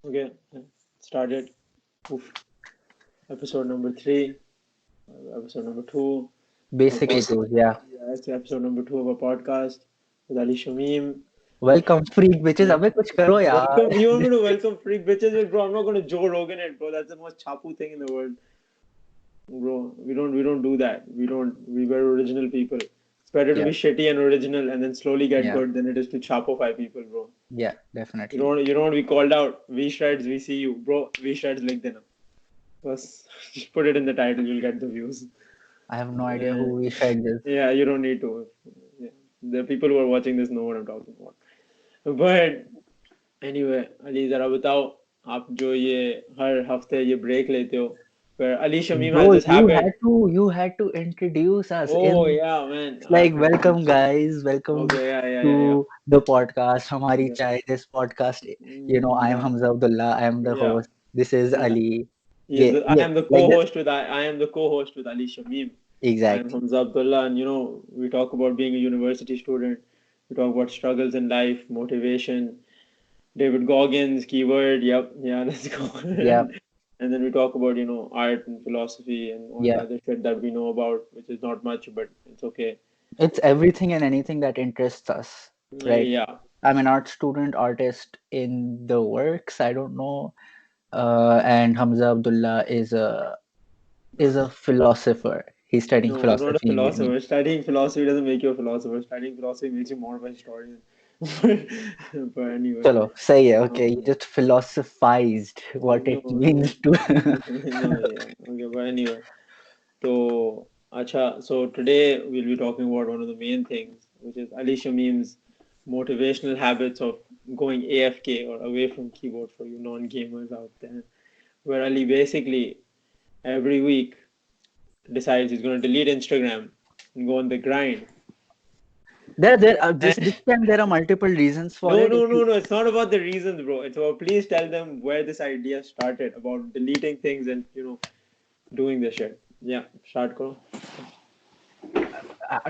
Okay, started. Oof. Episode number 3, episode number 2 of Basically, our dude, yeah. yeah, it's episode number 2 of our podcast with Ali Shamim. Welcome, freak bitches. Yeah. अबे कुछ करो यार. Welcome. You want me to welcome freak bitches? Well, bro, I'm not gonna Joe Rogan it, bro. That's the most chapu thing in the world, bro. We don't do that. We were original people. It's better to Yeah, be shitty and original and then slowly get yeah, good than it is to chapify people, bro. yeah, You definitely. don't you don't want to be called out. We shreds, we see you, bro. We shreds like them. Plus, just put it in the title, you'll get the views. I have no idea Uh, who we shared this. yeah, you don't need to. Yeah. The people who are watching this know what I'm talking about. But anyway, Ali जरा बताओ आप जो ये हर हफ्ते ये break लेते हो where Ali Shamim has Bro, this habit. you had to introduce us Oh in. yeah, man. It's like welcome, guys. Welcome Okay, yeah. to the podcast. Hamari Okay. Chai. This podcast. I am Yeah, Hamza Abdullah. I am the yeah, host. This is yeah. Ali. Yes, Yeah, I yeah, am the like this. co-host with I am the co-host with Ali Shamim. I am Exactly. Hamza Abdullah, and we talk about being a university student. We talk about struggles in life, motivation, David Goggins, keyword. Yep, yeah, let's go. Yeah, And then we talk about art and philosophy and all the yeah. other shit that we know about, which is not much, but it's okay. It's everything and anything that interests us, right? Yeah, I'm an art student, artist in the works. I don't know. And Hamza Abdullah is a philosopher. He's studying no, I'm not a philosophy with me. philosopher. Studying philosophy doesn't make you a philosopher. Studying philosophy makes you more of a historian. But anyway, Chalo, say it. Okay, um, you just philosophized what no, it means to. no, yeah, okay, but anyway. So, so today we'll be talking about one of the main things, which is Ali Shamim's motivational habits of going AFK or away from keyboard for you non-gamers out there, where Ali basically every week decides he's going to delete Instagram and go on the grind. This time there are multiple reasons for No, it. no, no, no. It's not about the reasons, bro. It's about please tell them where this idea started about deleting things and doing this shit. Yeah, start, Karo.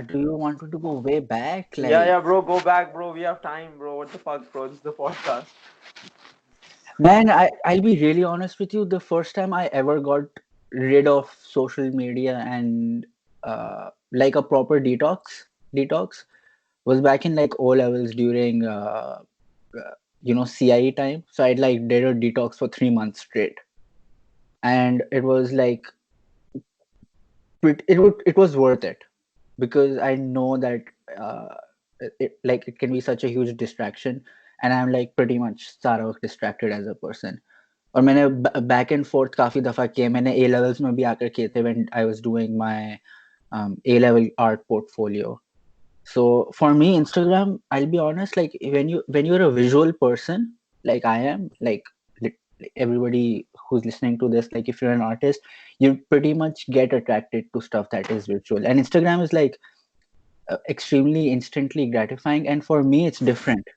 Do you want to go way back? Yeah, bro. Go back, bro. We have time, bro. What the fuck, bro? This is the podcast. Man, I'll be really honest with you. The first time I ever got rid of social media and like a proper detox was back in like O levels during CIE time. So I'd like did a detox for 3 months straight, and it was like it was worth it because I know that uh, it can be such a huge distraction, and I'm like pretty much सारा distracted as a person. और मैंने back and fourth काफी दफा किए मैंने A levels में भी आकर किए थे when I was doing my A level art portfolio. So for me, Instagram, I'll be honest, like when you're a visual person, like I am, like everybody who's listening to this, like if you're an artist, you pretty much get attracted to stuff that is visual. And Instagram is like extremely instantly gratifying. And for me, it's different.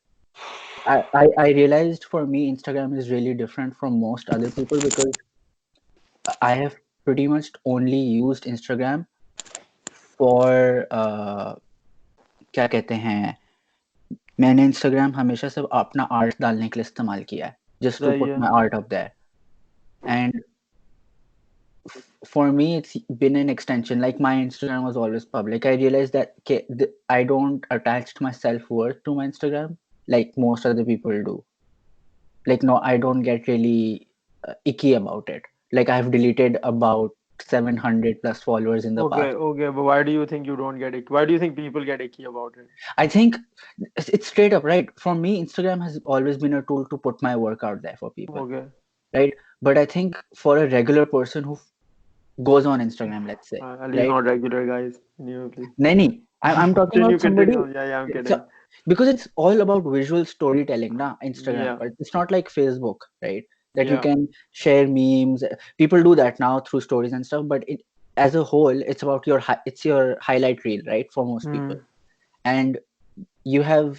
I realized for me, Instagram is really different from most other people because I have pretty much only used Instagram for क्या कहते हैं मैंने Instagram हमेशा सिर्फ अपना art डालने के लिए इस्तेमाल किया है just to सही put है. my art up there. And for me, it's been an extension. Like my Instagram was always public. I realized that I don't attach my self-worth to my Instagram like most other people do. Like, no, I don't get really icky about it. Like I've deleted about 700 plus followers in the Okay, past. okay, but why do you think you don't get icky? Why do you think people get icky about it? I think it's straight up, right? For me, Instagram has always been a tool to put my work out there for people, Okay, right? But I think for a regular person who goes on Instagram, let's say, Ali's right? not regular, guys. New, please. Nani, I'm talking Continue, about somebody. continue. Yeah, I'm So, kidding. because it's all about visual storytelling, na Instagram, Yeah, but it's not like Facebook, right? That you yeah. can share memes. People do that now through stories and stuff, but as a whole, it's about it's your highlight reel, right? For most people, Hmm. and you have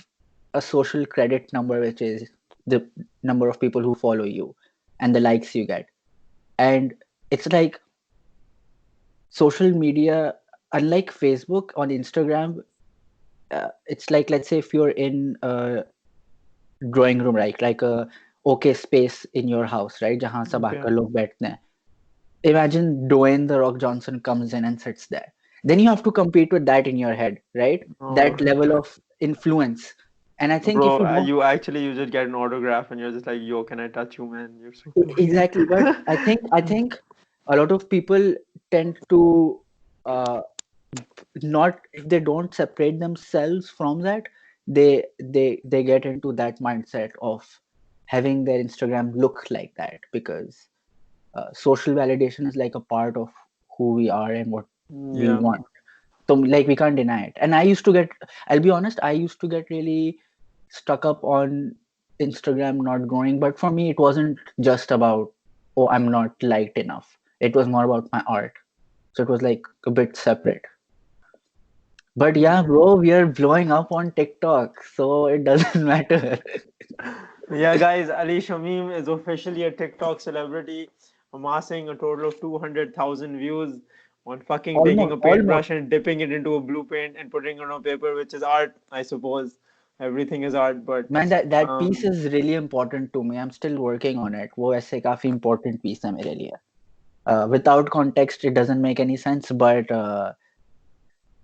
a social credit number, which is the number of people who follow you and the likes you get, and it's like social media, unlike Facebook on Instagram. It's like, let's say if you're in a drawing room, right, like a okay space in your house, right? जहाँ सब Okay. आकर लोग बैठते हैं. Imagine Dwayne the Rock Johnson comes in and sits there. Then you have to compete with that in your head, right? Oh, That level of influence. And I think if bro, you don't you just get an autograph and you're just like, yo, can I touch you, man? You're so cool. exactly, but I think a lot of people tend to uh, not if they don't separate themselves from that, they get into that mindset of having their Instagram look like that because social validation is like a part of who we are and what we Yeah. want. So like we can't deny it. And I used to get, I'll be honest, I used to get really stuck up on Instagram not growing. But for me, it wasn't just about, oh, I'm not liked enough. It was more about my art. So it was like a bit separate. But yeah, bro, we are blowing up on TikTok, so it doesn't matter. Yeah, guys, Ali Shamim is officially a TikTok celebrity, amassing a total of 200,000 views on fucking taking Almost, a almost. paintbrush and dipping it into a blue paint and putting it on paper, which is art, I suppose. Everything is art, but Man, that piece um, is really important to me. I'm still working on it. वो ऐसे काफी important piece है मेरे लिए. Without context, it doesn't make any sense. But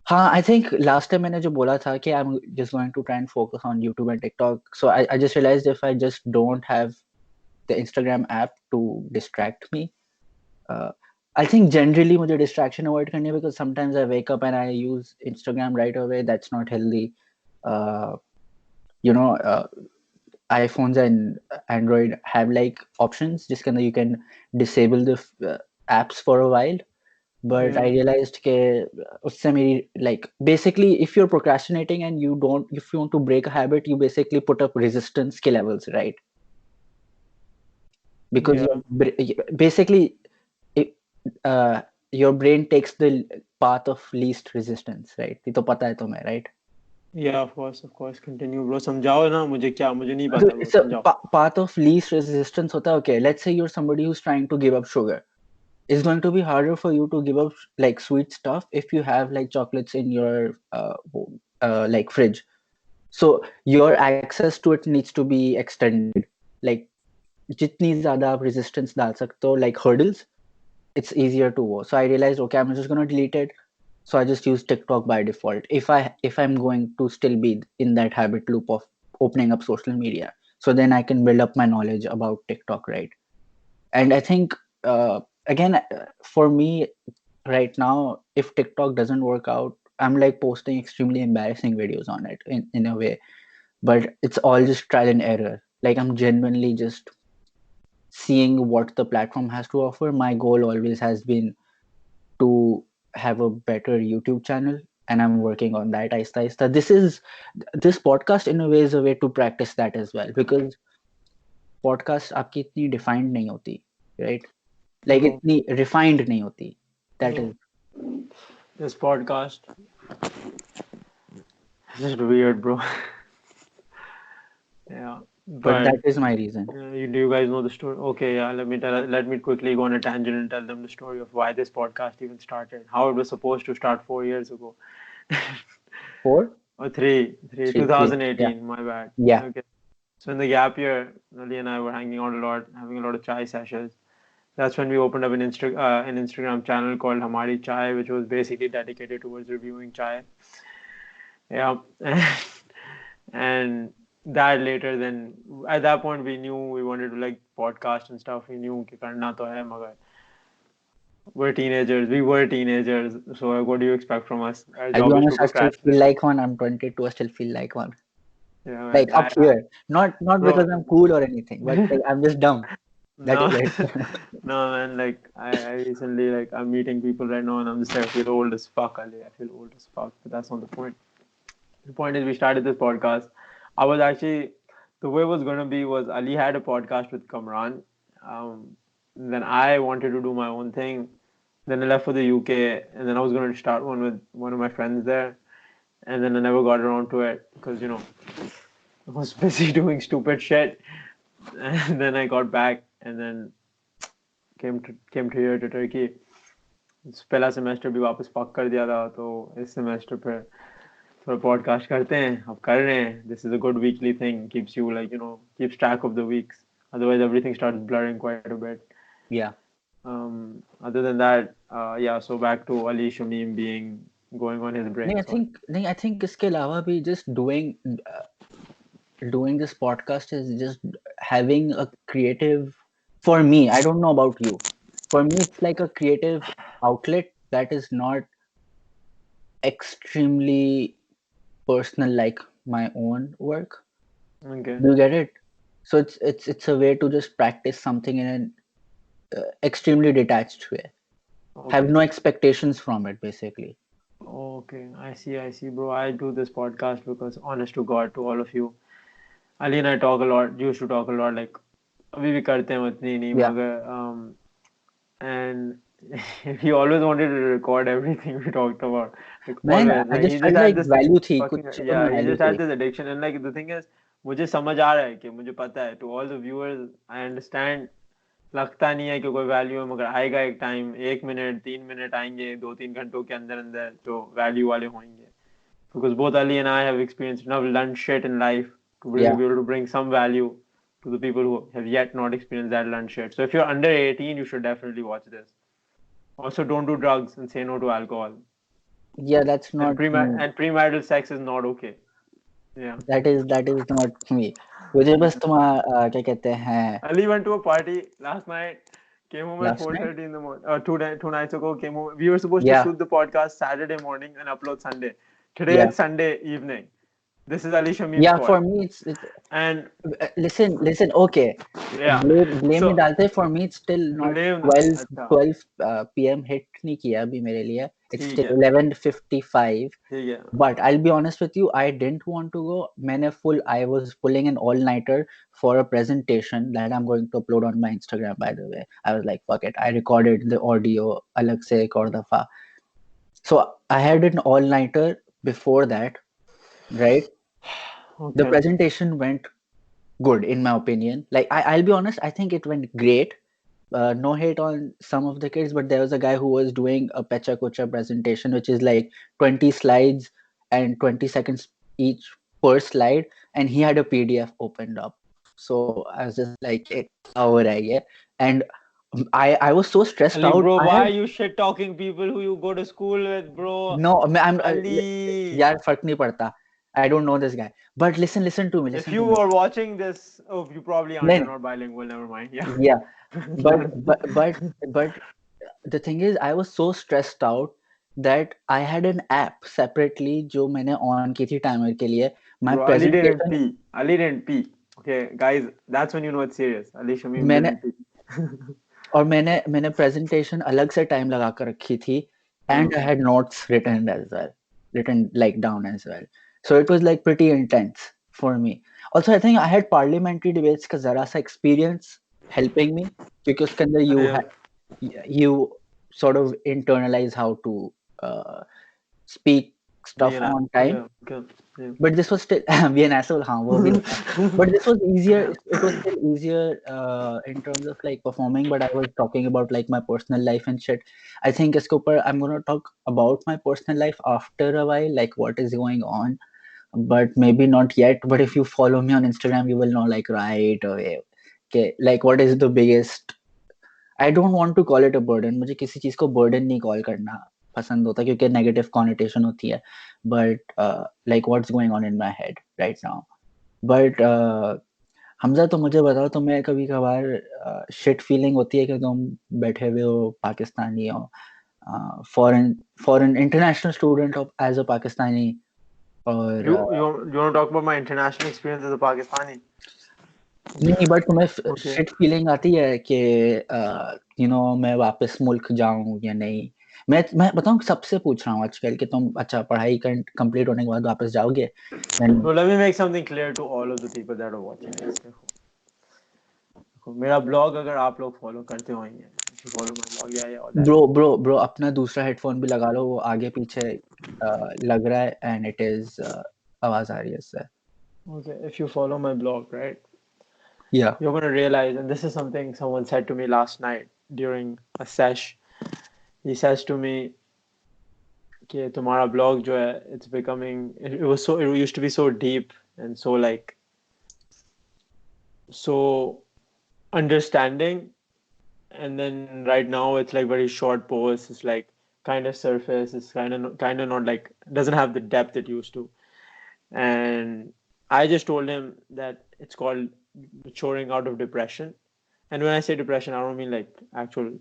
हाँ, I think last time मैंने जो बोला था कि I'm just going to try and focus on YouTube and TikTok. So I just realized if I just don't have the Instagram app to distract me, uh, I think generally मुझे distraction avoid करनी है because sometimes I wake up and I use Instagram right away. That's not healthy. Uh, you know, iPhones and Android have like options जिसके अंदर you can disable the apps for a while. But I yeah, realized कि उससे मेरी like basically if you're procrastinating and you don't if you want to break a habit you basically put up resistance के levels, right? Because yeah, basically it, uh, your brain takes the path of least resistance, right? ये तो पता है तुम्हें, right? yeah, of course, continue, bro. समझाओ ना मुझे क्या मुझे नहीं So पता, bro. it's a समझाओ. path of least resistance होता है. Okay, let's say you're somebody who's trying to give up sugar. It's going to be harder for you to give up like sweet stuff if you have like chocolates in your like fridge. So your access to it needs to be extended. Like जितनी ज़्यादा आप resistance डाल सकते हो, like hurdles, it's easier to go. So I realized, okay, I'm just gonna delete it. So I just use TikTok by default. If I'm going to still be in that habit loop of opening up social media, so then I can build up my knowledge about TikTok, right? And I think again for me right now, if TikTok doesn't work out, I'm like posting extremely embarrassing videos on it in a way, but it's all just trial and error. Like I'm genuinely just seeing what the platform has to offer. My goal always has been to have a better YouTube channel, and I'm working on that aista aista. This podcast in a way is a way to practice that as well, because podcast आपकी इतनी defined नहीं होती, right? Like Bro, इतनी refined नहीं होती. That bro, is, this podcast is just weird, bro. Yeah, but but that is my reason. do you guys know the story? Okay, yeah. Let me quickly go on a tangent and tell them the story of why this podcast even started. How it was supposed to start 4 years ago, Four, or three, three. Yeah, 2018. My bad. yeah. Okay. So in the gap year, Ali and I were hanging out a lot, having a lot of chai sessions. That's when we opened up an Instagram channel called HUMARII CHAII, which was basically dedicated towards reviewing chai. Yeah, and that later then at that point we knew we wanted to like podcast and stuff. We knew कि करना तो है मगर we were teenagers. So what do you expect from us? Our I'll be job is to honest, I still feel procrastinate. like one. I'm 22. I still feel like one. Yeah, man. Like up here, not because Bro, I'm cool or anything, but like I'm just dumb. That is no, it. no, man. Like I recently like I'm meeting people right now, and I'm just like I feel old as fuck, Ali. I feel old as fuck, but that's not the point. The point is, we started this podcast. I was actually the way it was gonna be was Ali had a podcast with Kamran. Then I wanted to do my own thing. Then I left for the UK, and then I was gonna start one with one of my friends there. And then I never got around to it because I was busy doing stupid shit. And then I got back, and then came to here to Turkey. पहला semester भी वापस पक कर दिया था तो इस semester पे थोड़ा पॉडकास्ट करते हैं अब कर रहे हैं this is a good weekly thing keeps you like keeps track of the weeks Otherwise, everything starts blurring quite a bit. Yeah. Other than that, yeah. So back to Ali Shamim being going on his break. Sorry. नहीं I think इसके अलावा भी just doing this podcast is just having a creative, for me, I don't know about you, for me it's like a creative outlet that is not extremely personal like my own work. Okay. Do you get it? So it's a way to just practice something in an extremely detached way. Have Okay. no expectations from it, basically. Okay. I see, bro. I do this podcast because, honest to God, to all of you, Ali and I talk a lot. Used to talk a lot. Like, अभी भी करते हैं उतनी नहीं Yeah, मगर and he always wanted to record everything we talked about. Like man, always. I Like he just just felt had like this value थी, fucking कुछ तो yeah, में he value just had थी. this addiction. And like the thing is, मुझे समझ आ रहा है कि मुझे पता है to all the viewers, I understand लगता नहीं है कि कोई वैल्यू है मगर आएगा एक टाइम 1 मिनट 3 मिनट आएंगे 2-3 घंटों के अंदर अंदर जो वैल्यू वाले होंगे because both Ali and I have experienced enough lunch shit in life to be Yeah, able to bring some value to the people who have yet not experienced that lunch shit. So if you're under 18, you should definitely watch this. Also, don't do drugs and say no to alcohol. yeah, that's And not me. premarital sex is not okay. Yeah. That is not me. मुझे बस तुम्हारा क्या कहते हैं, Ali went to a party last night. Came home at last night. 4:30 in the morning. Two nights ago, came home. We were supposed to Yeah, shoot the podcast Saturday morning and upload Sunday. Today yeah, it's Sunday evening. This is Ali Shamim's yeah. fault. For me, it's And listen. Okay, yeah, blame नहीं so डालते. For me, it's still not blame. 12 अच्छा 12 p.m. hit नहीं किया अभी मेरे लिए. It's ठीक still है 11:55. ठीक है But I'll be honest with you, I didn't want to go. I was pulling an all-nighter for a presentation that I'm going to upload on my Instagram, by the way. I was like, fuck it. I recorded the audio अलग से एक और दफा. So I had an all-nighter before that, right? The okay. presentation went good, in my opinion. Like, I'll be honest, I think it went great. No hate on some of the kids, but there was a guy who was doing a Pecha Kucha presentation, which is like 20 slides and 20 seconds each per slide, and he had a PDF opened up. So I was just like, क्या हो रहा है ये? And I was so stressed Ali, out. bro, I why are had you shit talking people who you go to school with, bro? no, I'm Ali, यार फर्क नहीं पड़ता. I don't know this guy. But listen to me, if listen to you me. are watching this, oh, you probably aren't. You're नहीं, not bilingual. Never mind. Yeah. yeah, but the thing is, I was so stressed out that I had an app separately जो मैंने on की थी timer के लिए. My Bro, Ali didn't presentation pee. Ali didn't pee. Okay, guys, that's when you know it's serious. Ali Shamim मैंने didn't pee. और मैंने presentation अलग से time लगा कर रखी थी, and I Okay. had notes written like down as well. So it was like pretty intense for me. Also, I think I had parliamentary debates का जरा सा experience helping me क्योंकि उसके अंदर Yeah. you sort of internalize how to uh, speak Be stuff an on asshole. time. Yeah. Okay. Yeah. But this was still be an asshole, हाँ वो भी होता है. But this was easier. It was still easier in terms of like performing. But I was talking about like my personal life and shit. I think इसके ऊपर I'm gonna talk about my personal life after a while, like what is going on. But maybe not yet. But if you follow me on Instagram, you will know like right away. Okay, like what is the biggest, I don't want to call it a burden. मुझे किसी चीज को burden नहीं call करना पसंद होता क्योंकि negative connotation होती है. But like what's going on in my head right now. But Hamza, तो मुझे बताओ, तुम्हें कभी कभार शिट फीलिंग होती है कि तुम बैठे हुए हो, पाकिस्तानी हो, foreign foreign international student of age a Pakistani, और You want to talk about my international experience as a Pakistani? नहीं, बट तुम्हें Okay. शिट फीलिंग आती है कि मैं वापस मुल्क जाऊं या नहीं. मैं बताऊं, सबसे पूछ रहा हूँ आजकल कि तुम अच्छा पढ़ाई कंप्लीट होने के बाद वापस जाओगे. Then So let me make something clear to all of the people that are watching this. देखो, मेरा ब्लॉग अगर आप लोग फॉलो करते होंगे, if you follow my blog, yeah, all that. Bro अपना दूसरा हेडफोन भी लगा लो, वो आगे पीछे लग रहा है एंड इट इज आवाज आ रही है इससे. Okay, if you follow my blog, right, या you're gonna realize, and this is something someone said to me last night during a sesh. He says to me कि तुम्हारा blog जो है, it's becoming, it used to be so deep and so like so understanding, and then right now it's like very short posts. It's like kind of surface. It's kind of not like doesn't have the depth it used to. And I just told him that it's called maturing out of depression. And when I say depression, I don't mean like actual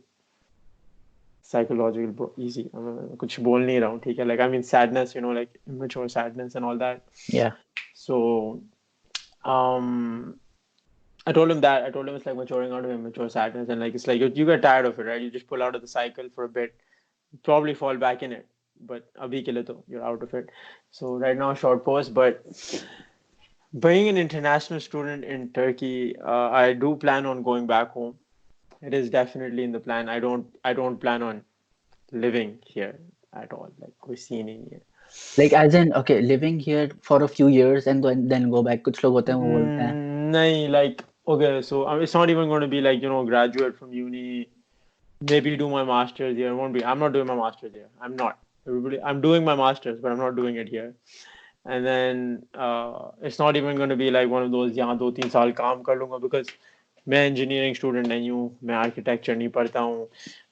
psychological easy. कुछ बोल नहीं रहा हूँ, ठीक है? Like I mean sadness, like immature sadness and all that. Yeah. So um, I told him that. I told him it's like maturing out of immature sadness, and like it's like you get tired of it, right? You just pull out of the cycle for a bit, probably fall back in it. But abhi ke liye to you're out of it. So right now, short post. But being an international student in Turkey, I do plan on going back home. It is definitely in the plan. I don't plan on living here at all. Like कोई scene ही नहीं है. Like as in, okay, living here for a few years and then go back. कुछ लोग होते हैं वो बोलते हैं. नहीं, like okay, so it's not even going to be like graduate from uni, maybe do my master's here. It won't be. I'm not doing my master's here. I'm not. I'm doing my master's, but I'm not doing it here. And then it's not even going to be like one of those यहाँ 2-3 साल काम कर लूँगा, because मैं engineering student नहीं हूँ, मैं architecture नहीं पढ़ता हूँ,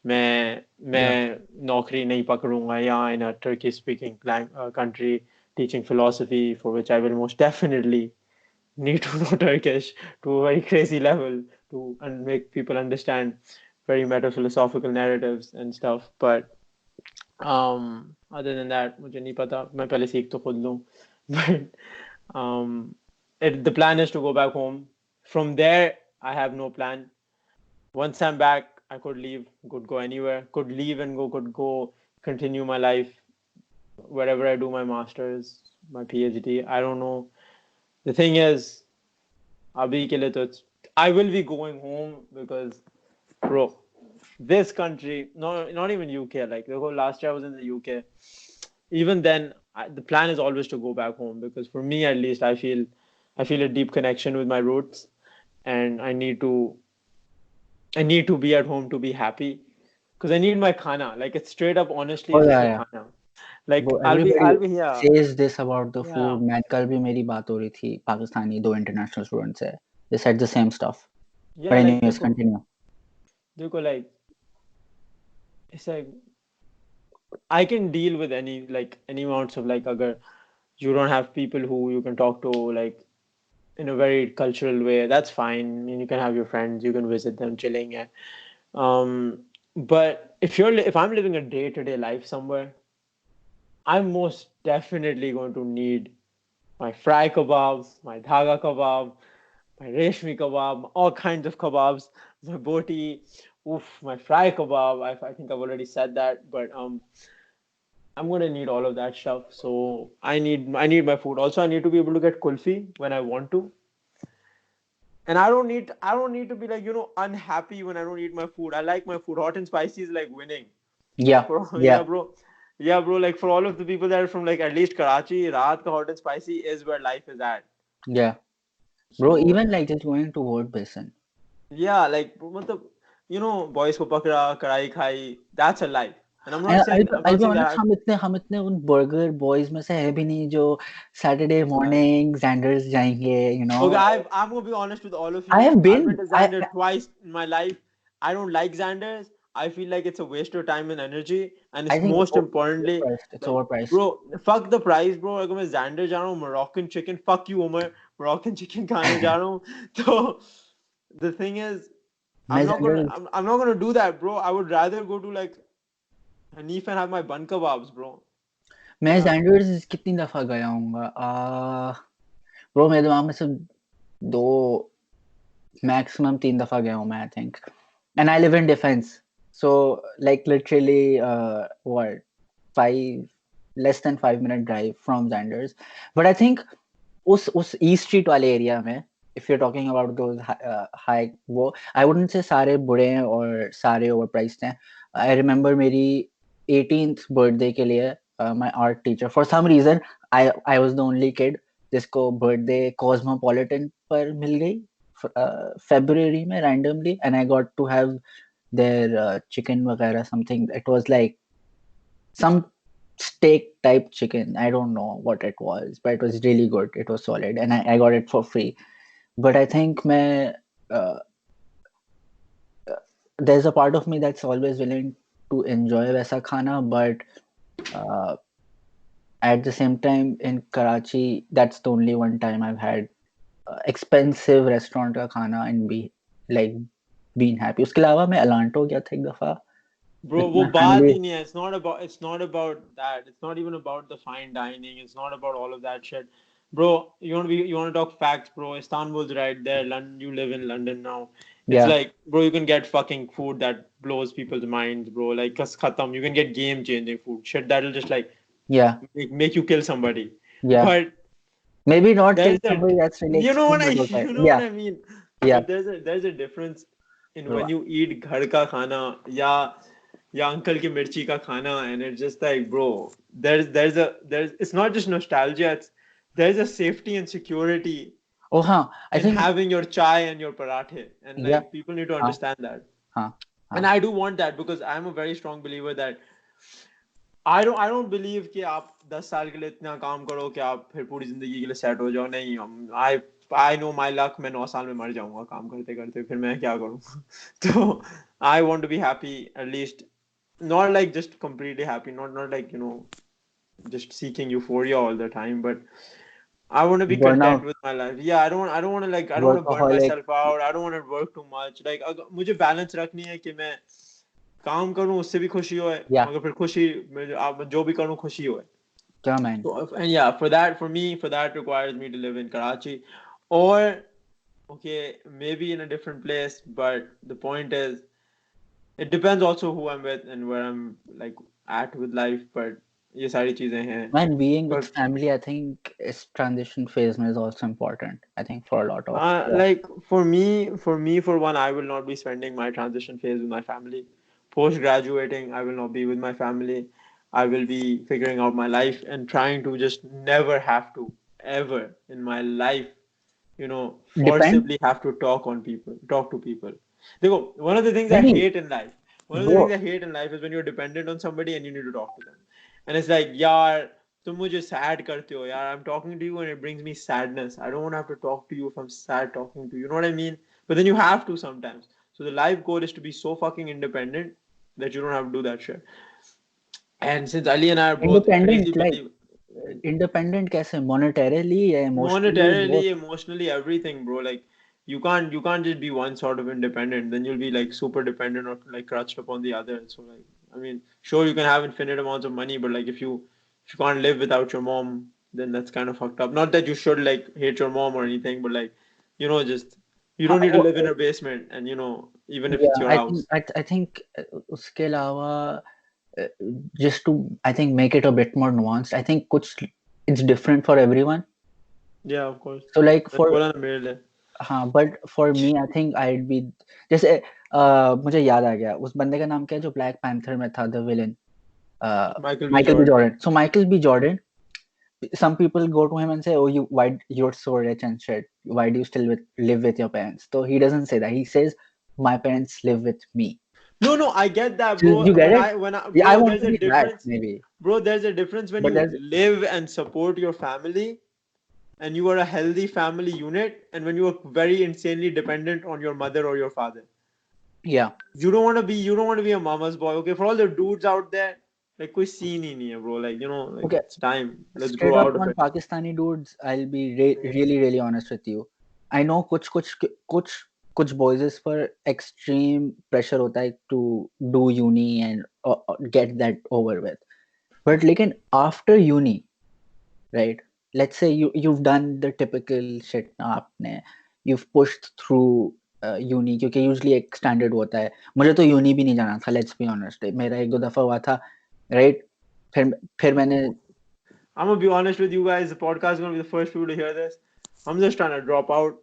Yeah. मैं नौकरी नहीं पकड़ूंगा यहाँ in a Turkish speaking country teaching philosophy, for which I will most definitely need to know Turkish to a very crazy level to make people understand very meta philosophical narratives and stuff. But other than that, मुझे नहीं पता, मैं पहले सीख तो खुद लूँ. But the plan is to go back home. From there, I have no plan. Once I'm back, I could leave, could go anywhere, could leave and go, could go continue my life wherever I do my master's, my PhD. I don't know. The thing is, abhi ke liye to I will be going home because, bro, this country, no, not even UK. Like the whole last year I was in the UK. Even then, the plan is always to go back home, because for me at least, I feel a deep connection with my roots, and I need to be at home to be happy, because I need my khana. Like it's straight up, honestly, Oh it's just yeah, the yeah. khana. Like वो I'll be everybody I'll be here. says this about the Yeah. food. मैं कल भी मेरी बात हो रही थी Pakistani 2 international students से. They said the same stuff. Yeah, But like anyways, continue. देखो, like it's like I can deal with any amounts of, like, agar you don't have people who you can talk to, like, in a very cultural way, that's fine. I mean, you can have your friends, you can visit them, chilling. Yeah. But if I'm living a day-to-day life somewhere, I'm most definitely going to need my fry kebab, my dhaga kebab, my reshmi kebab, all kinds of kebabs, my boti, oof, my fry kebab. I think I've already said that, but I'm gonna need all of that stuff. So I need my food. Also, I need to be able to get kulfi when I want to. And I don't need to be, like, unhappy when I don't eat my food. I like my food. Hot and spicy is like winning. Yeah, Yeah, yeah, bro. Yeah, bro. Like, for all of the people that are from, like, at least Karachi, Raat ka hot and spicy is where life is at. yeah. Bro, So even like just going to Word Basin. yeah, like, matlab, boys ko pakda, karai khai. That's a life. And I'm not And saying I'm I'll not be saying honest, that. हम इतने उन burger boys में से है भी नहीं जो Saturday I, morning Sanders जाएंगे. Okay, I'm gonna be honest with all of I you. have I've been been to I Xander twice in my life. I don't like Xanders. I feel like it's a waste of time and energy. And I it's think most importantly, it's like, overpriced. bro, fuck the price, bro. अगर मैं Xander जा रहा हूँ, Moroccan chicken, fuck you, Umar. Moroccan chicken खाने जा रहा हूँ. So the thing is, मैं I'm not gonna, Sanders I'm not gonna do that, bro. I would rather go to, like, Hanif and have my bun kebabs, bro. मैं Yeah. Sanders कितनी दफा गया हूँगा. Bro मेरे दिमाग में सिर्फ 2 मैक्सिमम 3 दफा गया हूँ मैं I think. And I live in defense, so like literally what 5 less than 5 minute drive from Xander's. But I think उस East Street वाले एरिया में, if you're talking about those high, वो I wouldn't say सारे बुरे हैं और सारे overpriced हैं. I remember मेरी 18th birthday के लिए my art teacher, for some reason I was the only kid जिसको birthday Cosmopolitan पर मिल गई February में randomly, and I got to have their chicken वगैरह something. It was like some steak type chicken. I don't know what it was, but it was really good. It was solid, and I got it for free. But I think मैं uh, there's a part of me that's always willing to enjoy वैसा खाना, but uh, at the same time in Karachi, that's the only one time I've had expensive restaurant का खाना and be like been happy. उसके अलावा मैं अलांटो गया था एक दफा Bro, with वो my बात family. ही नहीं है. It's not about that. It's not even about the fine dining. It's not about all of that shit. Bro, you want to talk facts, bro. Istanbul's right there. London, you live in London now. It's Yeah, like, bro, you can get fucking food that blows people's minds, bro. Like kas khatam. You can get game changing food. Shit that'll just like yeah, make you kill somebody. yeah. But Maybe not kill there's a somebody, that's really you know what extreme, I but okay. you know what Yeah, I mean. yeah. But there's a difference in Bro, when you eat घर का खाना या uncle की मिर्ची का खाना, and it's just like, bro, there's it's not just nostalgia. There's a safety and security oh हाँ, I in think having your chai and your parathe, and yeah, like people need to हाँ, understand that. हाँ, And हाँ. I do want that because I'm a very strong believer that I don't believe कि आप 10 साल के लिए इतना काम करो कि आप फिर पूरी जिंदगी के लिए सेट हो जाओ. नहीं, I know my luck. मैं 9 साल में मर जाऊंगा काम करते करते, फिर मैं क्या करूँ. तो I want to be happy, at least not like just completely happy, not like, just seeking euphoria all the time, but I want to be content Burnout, with my life. Yeah, I don't want to burn workaholic. myself out. I don't want to work too much. Like मुझे balance रखनी है कि मैं काम करूं उससे भी खुशी होए, Yeah, मगर फिर खुशी आप जो भी करूं खुशी होए. yeah, man. So, and yeah, for that requires me to live in Karachi, or okay, maybe in a different place. But the point is, it depends also who I'm with and where I'm like at with life. But ये सारी चीजें हैं. Man, being with But family, I think is transition phase is also important. I think for a lot of yeah, like for one, I will not be spending my transition phase with my family. Post graduating, I will not be with my family. I will be figuring out my life and trying to just never have to ever in my life, depend. forcibly have to talk to people. देखो, one of the things I Maybe hate in life, one of the things bro, I hate in life is when you're dependent on somebody and you need to talk to them, and it's like, यार तुम मुझे sad करते हो यार. I'm talking to you and it brings me sadness. I don't want to have to talk to you if I'm sad talking to you. You know what I mean? But then you have to sometimes. So the life goal is to be so fucking independent that you don't have to do that shit. And since Ali and I are both crazy independent like believe independent कैसे monetarily या emotionally monetarily, both. emotionally, everything, bro. Like you can't just be one sort of independent. Then you'll be like super dependent or like crutched upon the other. So like, I mean, sure you can have infinite amounts of money, but like if you can't live without your mom, then that's kind of fucked up. Not that you should like hate your mom or anything, but like, just you हाँ, don't need to live in her basement, and even if it's yeah, your house. I think उसके अलावा uh, just to I think make it a bit more nuanced. I think कुछ it's different for everyone. Yeah, of course. So like मैंने for बोला ना मेरे लिए. हाँ, but for me I think I'd be जैसे मुझे याद आ गया उस बंदे का नाम क्या है जो ब्लैक पैंथर में था the villain Michael B. Michael B. Jordan. Jordan. So Michael B. Jordan, some people go to him and say, "Oh, you're so rich and shit. Why do you still live with your parents?" So he doesn't say that. He says, "My parents live with me." No, no, I get that, So you bro. get it? Yeah, I Bro, want there's to a be that difference. maybe, Bro, there's a difference when but you there's live and support your family and you are a healthy family unit, and when you are very insanely dependent on your mother or your father. yeah. You don't want to be a mama's boy. Okay, for all the dudes out there, like कोई scene ही नहीं है, bro. Like, like Okay, it's time. Let's straight grow up out of on it. Pakistani dudes, I'll be really really honest with you. I know कुछ boys पर extreme pressure होता है to do uni and get that over with. But लेकिन after uni, right? Let's say you've done the typical shit ना आपने you've pushed through uni क्योंकि usually एक standard होता है. मुझे तो uni भी नहीं जाना था, let's be honest. मेरा एक दो दफा हुआ था, right? फिर मैंने I'm gonna be honest with you guys. The podcast is gonna be the first people to hear this. I'm just trying to drop out.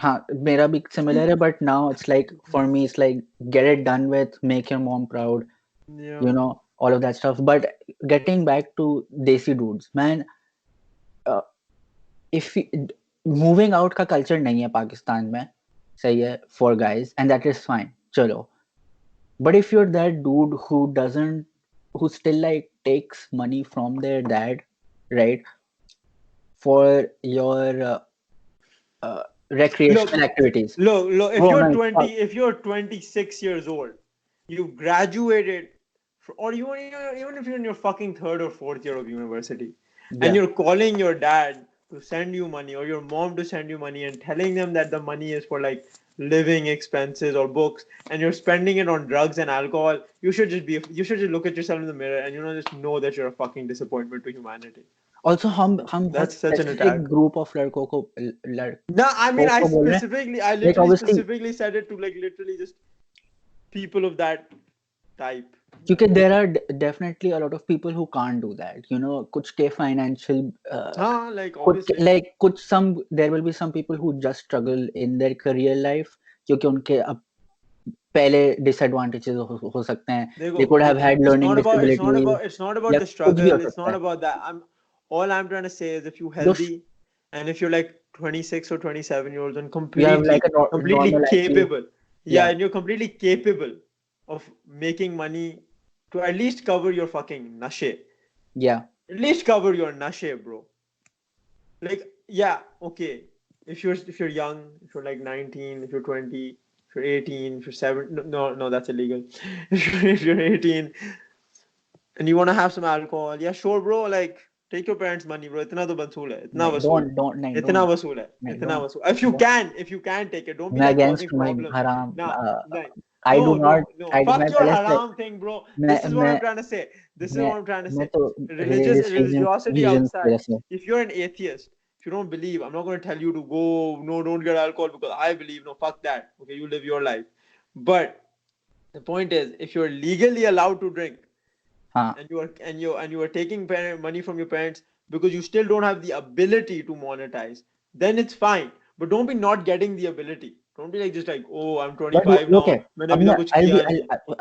हाँ मेरा भी similar है, but now it's like for me it's like get it done with, make your mom proud, Yeah. all of that stuff. But getting back to Desi dudes, man, uh, if moving out का culture नहीं है पाकिस्तान में, सही है for guys, and that is fine, चलो. But if you're that dude who still like takes money from their dad, right, for your Look, recreational activities, look. If bro, you're man, 20, fuck. if you're 26 years old you've graduated, or even if you're in your fucking third or fourth year of university, and Yeah. you're calling your dad to send you money or your mom to send you money and telling them that the money is for like living expenses or books, and you're spending it on drugs and alcohol, you should just look at yourself in the mirror and just know that you're a fucking disappointment to humanity. Also हम बहुत That's such an specific attack. group of No, I mean, लड़कों को बोल रहे हैं. I Like literally obviously, specifically said it to like literally just people of that type. because there are definitely a lot of people who can't do that. कुछ के financial, Like कुछ obviously. like कुछ some there will be some people who just struggle in their career life क्योंकि उनके अब पहले disadvantages हो सकते हैं. They Dekho, could have dekho. had learning disabilities It's not about या the कुछ भी हो struggle. It's सकता not है. about that. All I'm trying to say is if you're जो healthy and if you're like 26 or 27-year-olds and you have like a completely normal IQ. capable, yeah, Yeah, and you're completely capable of making money to at least cover your fucking nashe. yeah. At least cover your nashe, bro. Like, yeah, okay. If you're young, if you're like 19, if you're 20, if you're 18, if you're 7, no, that's illegal. If you're 18 and you want to have some alcohol, yeah, sure, bro. Like, take your parents' money, bro. इतना तो वसूल है, इतना नहीं, वसूल, नहीं, इतना don't, वसूल है, नहीं, इतना don't, वसूल. don't. If you can take it, don't be मैं like causing against my problems. haram. Nah, nah. I do not. No. मैं Fuck your पहले से haram thing, bro. मैं This is what मैं I'm trying to say. This is मैं what I'm trying to मैं say. तो religious Religiosity reasons की outside. वजह से. If you're an atheist, if you don't believe, I'm not going to tell you to go, no, don't get alcohol because I believe. No, fuck that. Okay, you live your life. But the point is, if you're legally allowed to drink, हाँ. and you are taking money from your parents because you still don't have the ability to monetize, then it's fine. But don't be not getting the ability. Don't be like just like, oh, I'm But 25 okay, now, मैंने अब अभी मैं तक कुछ किया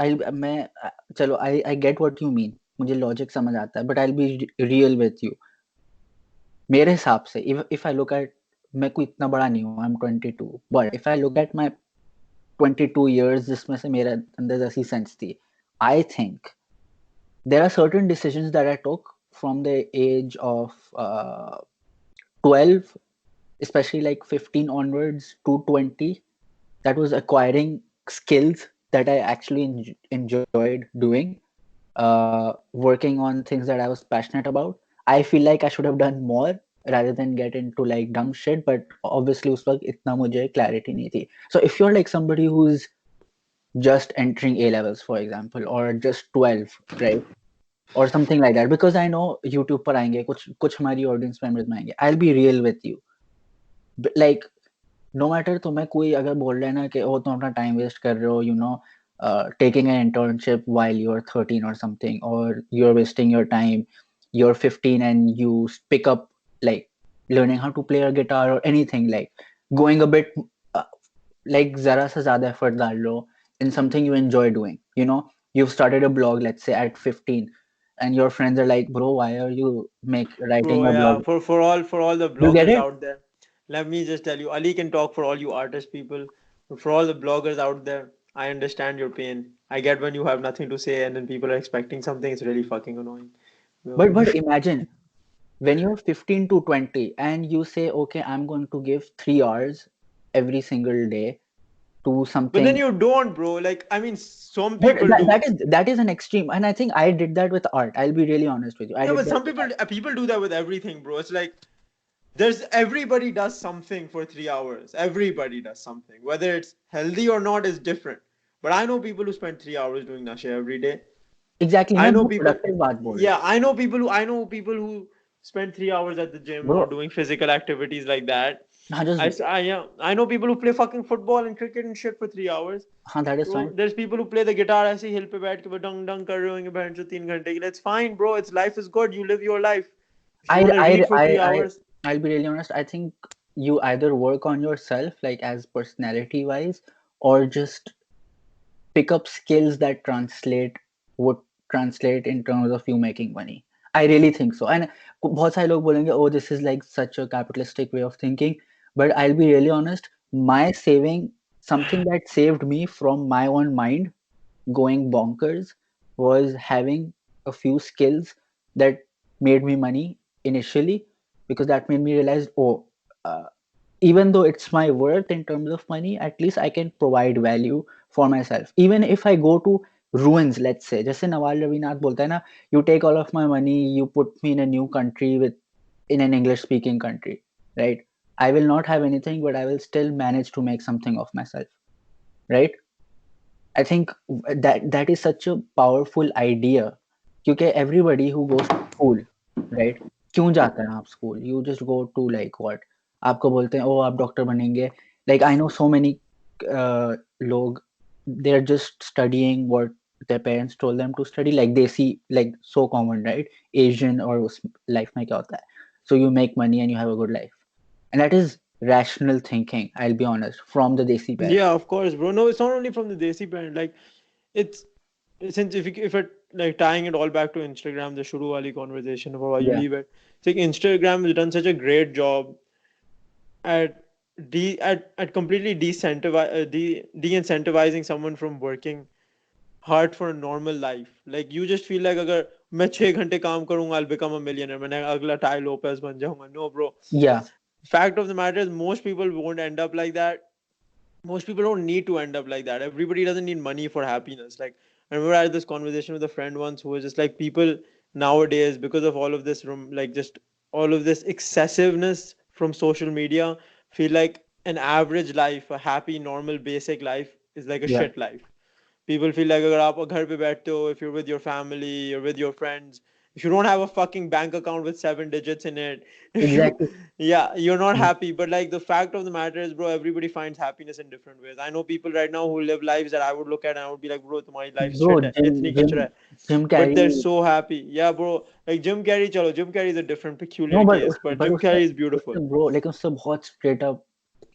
नहीं है. मैं चलो I get what you mean. मुझे logic समझ आता है. But I'll be real with you. मेरे हिसाब से if I look at, मैं कोई इतना बड़ा नहीं हूँ. I'm 22. But if I look at my 22 years जिसमें से मेरे अंदर ऐसी sense थी, I think there are certain decisions that I took from the age of 12, especially like 15 onwards to 20, that was acquiring skills that I actually enjoyed doing, working on things that I was passionate about. I feel like I should have done more rather than get into like dumb shit, but obviously उस वक्त इतना मुझे clarity नहीं थी. So if you're like somebody who's just entering A levels, for example, or just 12, right? Or something like that, because I know YouTube पर आएंगे कुछ हमारी audience members में आएंगे. I'll be real with you. Like no matter तुम्हें कोई अगर बोल रहा है ना कि तुम अपना time waste कर रहे हो, taking an internship while you're 13 or something, or you're wasting your time, you're 15 and you pick up like learning how to play a guitar or anything, like going a bit uh, like जरा सा ज़्यादा effort डाल लो in something you enjoy doing. You've started a blog, let's say at 15, and your friends are like, bro, why are you writing Bro, a yeah, blog? for all the You get bloggers it? out there, let me just tell you, Ali can talk for all you artist people, but for all the bloggers out there, I understand your pain. I get when you have nothing to say and then people are expecting something. It's really fucking annoying. But But but imagine when you're 15 to 20 and you say, okay, I'm going to give 3 hours every single day to then something. you don't, bro. Like, I mean, some But people that, do. that is an extreme, and I think I did that with art. I'll be really honest with you. I Yeah, did but that some with art. people do that with everything, bro. It's like everybody does something for 3 hours. Everybody does something. Whether it's healthy or not is different. But I know people who spend 3 hours doing nashe every day. Exactly. I मैं know बहुत people. productive बात बोल रहा Yeah, I know people who spend 3 hours at the हूँ gym or bro. doing physical activities like that. हाँ, just Yeah, I know people who play fucking football and cricket and shit for 3 hours. हाँ, that is So fine. there's people who play the guitar ऐसे हिल पे बैठ के वो डंग डंग कर रहे होंगे बहन चो 3 घंटे के लिए. It's fine, bro. It's life is good. You live your life. If you I want to I read for I three I hours, I'll be really honest. I think you either work on yourself, like as personality wise, or just pick up skills that would translate in terms of you making money. I really think so. And बहुत सारे लोग बोलेंगे, oh, this is like such a capitalistic way of thinking. But I'll be really honest. My saving, something that saved me from my own mind going bonkers, was having a few skills that made me money initially, because that made me realize, oh, uh, even though it's my worth in terms of money, at least I can provide value for myself. Even if I go to ruins, let's say, जैसे नवाल रविनाथ बोलता है ना, you take all of my money, you put me in a new country with in an English speaking country, right? I will not have anything, but I will still manage to make something of myself, right? I think that is such a powerful idea, क्योंकि everybody who goes to school, right? क्यों जाते हैं आप school? You just go to like what? आपको बोलते हैं ओ आप doctor बनेंगे. Like I know so many लोग, they're just studying what their parents told them to study. Like they see, like so common, right? Asian or उस life में क्या होता है? So you make money and you have a good life, and that is rational thinking. I'll be honest, from the Desi parent. Yeah, of course, bro. No, it's not only from the Desi Parent. Like, it's since if it like tying it all back to Instagram, the Shuru wali conversation about why you Yeah, leave it. It's like Instagram has done such a great job at at completely de-incentivizing someone from working hard for a normal life. Like you just feel like अगर मैं 6 घंटे काम करूंगा, I'll become a millionaire. मैं अगला tie Lopez बन जाऊंगा. No, bro. yeah. Fact of the matter is, most people won't end up like that. Most people don't need to end up like that. Everybody doesn't need money for happiness. Like I remember I had this conversation with a friend once who was just like, people nowadays, because of all of this like just all of this excessiveness from social media, feel like an average life, a happy, normal, basic life is like a Yeah, shit life. People feel like अगर आप घर पे बैठते हो, if you're with your family, you're with your friends, if you don't have a fucking bank account with 7 digits in it, if you, exactly. yeah, you're not Mm. happy. But like the fact of the matter is, bro, everybody finds happiness in different ways. I know people right now who live lives that I would look at and I would be like, bro, तुम्हारी life Bro, shit है, इतनी Jim kachra hai. But Carrey. they're so happy. Yeah, bro. Like Jim Carrey, chalo, Jim Carrey is a different No, peculiar case, but but Jim उसने Carrey is beautiful. उसने bro, लेकिन उससे बहुत straight up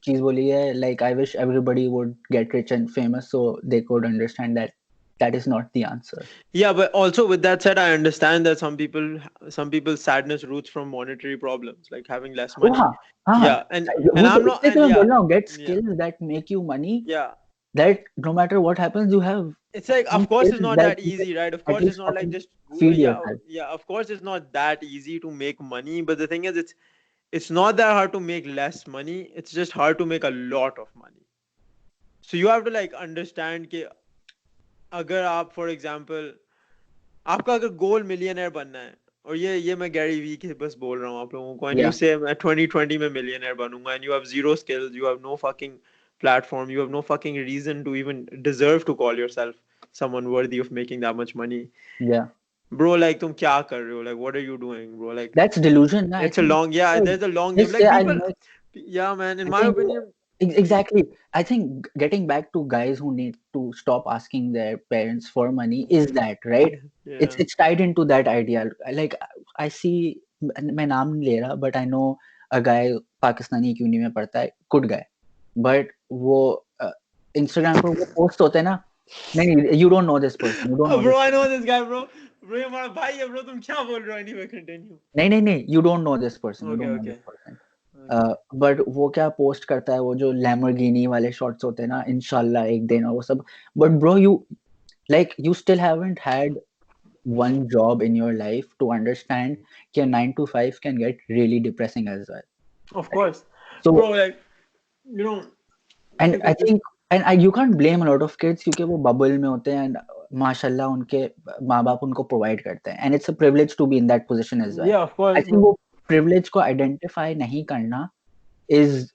चीज बोली है. Like I wish everybody would get rich and famous so they could understand that that is not the answer. Yeah, but also with that said, I understand that some people's sadness roots from monetary problems, like having less Oh money. हाँ, हाँ. Yeah, and वो तो I'm not, इसलिए and तो मैं बोल yeah, रहा हूँ, get yeah, skills that make you money, yeah. that no matter what happens you have It's like, some of course, it's skills not that that you can easy, right? Of at course, it's least not like fucking just feed yeah, yourself. yeah. Of course, it's not that easy to make money. But the thing is, it's not that hard to make less money. It's just hard to make a lot of money. So you have to like understand कि अगर आप, for example, आपका अगर गोल millionaire बनना है, और ये मैं गैरी वी के बस बोल रहा हूँ आप लोगों को, एंड यू Yeah, से मैं 2020 में मिलियनर बनूंगा, and you have zero skills, you have no fucking platform, you have no fucking reason to even deserve to call yourself someone worthy of making that much money, yeah. bro. Like तुम क्या कर रहे हो? Like what are you doing, bro? Like That's delusion. I it's a think long, yeah, people there's a long game. just say Like I'll people, make. yeah, man, in I my think opinion, exactly. I think getting back to guys who need to stop asking their parents for money is that, right? yeah, It's tied into that idea. Like I see, मैं नाम नहीं ले रहा, but I know a guy Pakistani एक uni में पढ़ता है, good guy. But वो Instagram पर वो post होते हैं ना, नहीं, you don't know this person, you don't know bro, this I know person. this guy, bro ये हमारा भाई है, bro, तुम क्या बोल रहे हो? Anyway, continue. नहीं, you don't know this person, you Okay, don't know this okay, person. okay. But वो क्या पोस्ट करता है, वो जो लैम्बोर्गिनी वाले शॉट्स होते हैं ना, इंशाल्लाह एक दिन, और वो सब. But bro, you like you still haven't had one job in your life to understand कि 9 to 5 can get really depressing as well, Of right? course, So bro. Like you know, and like I this. think you can't blame a lot of kids क्योंकि वो bubble में होते हैं, and माशाल्लाह उनके माँ बाप उनको प्रोवाइड करते हैं, and it's a privilege to be in that position as well. Yeah, of I course, think bro. वो privilege को identify नहीं करना is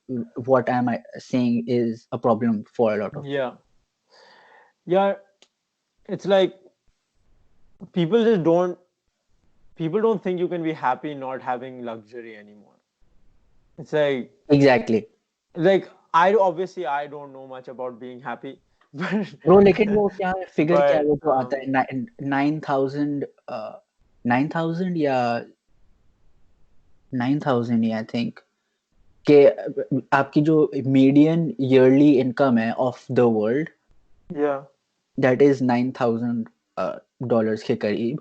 what I'm saying is a problem for a lot of kids. Yeah, yeah. It's like people just don't. People don't think you can be happy not having luxury anymore. It's Exactly. like I obviously I don't know much about being happy, but bro लेकिन वो क्या है, figure क्या है, but वो जो आता है 9,000 9,000 या 9,000 ही आई थिंक, कि आपकी जो मीडियन ईयरली इनकम है of the world, yeah, that is 9,000 dollars के करीब.